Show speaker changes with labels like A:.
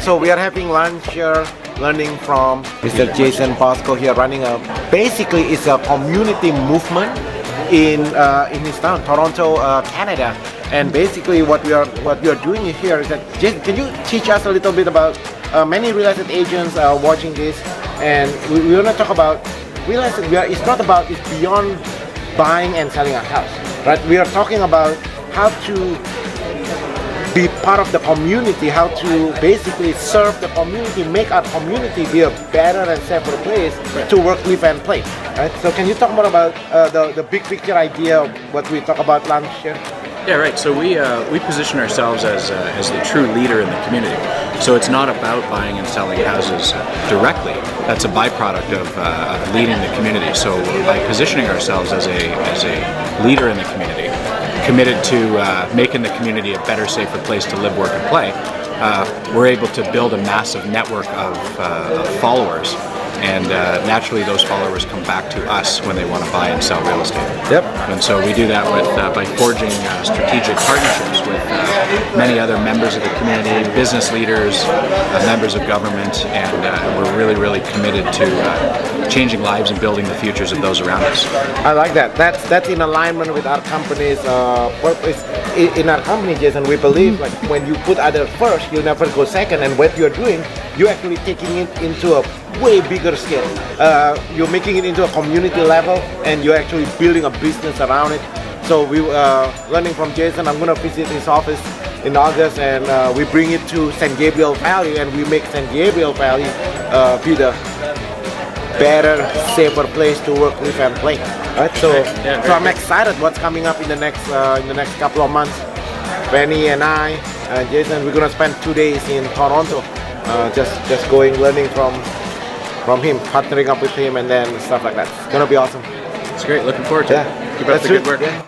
A: So we are having lunch here, learning from Mr. Jason Bosco here, running a basically it's a community movement in his town, Toronto, Canada. And basically what we are doing here is that, Jason, can you teach us a little bit about many real estate agents are watching this, and we want to talk about real estate. It's not about, it's beyond buying and selling a house, right? We are talking about how to be part of the community, how to basically serve the community, make our community be a better and safer place to work, live, and play. Right? So can you talk more about the big picture idea of what we talk about lunch here?
B: Yeah, right. So we position ourselves as the true leader in the community. So it's not about buying and selling houses directly. That's a byproduct of leading the community. So by positioning ourselves as a leader in the community, committed to making the community a better, safer place to live, work, and play, we're able to build a massive network of followers. And naturally, those followers come back to us when they want to buy and sell real estate.
A: Yep.
B: And so we do that with by forging strategic partnerships with many other members of the community, business leaders, members of government, and we're really, really committed to changing lives and building the futures of those around us.
A: I like that. That's in alignment with our company's purpose. In our company, Jason, we believe like when you put others first, you never go second. And what you're doing, you're actually taking it into a way bigger scale. You're making it into a community level, and you're actually building a business around it. So we learning from Jason. I'm going to visit his office in August, and we bring it to San Gabriel Valley, and we make San Gabriel Valley be the better, safer place to work, live, and play. Right? So I'm excited what's coming up in the next couple of months. Benny and I, Jason, we're gonna spend 2 days in Toronto, just going, learning from him, partnering up with him, and then stuff like that. It's gonna be awesome.
B: It's great. Looking forward to it. Keep up the good work.
A: Yeah.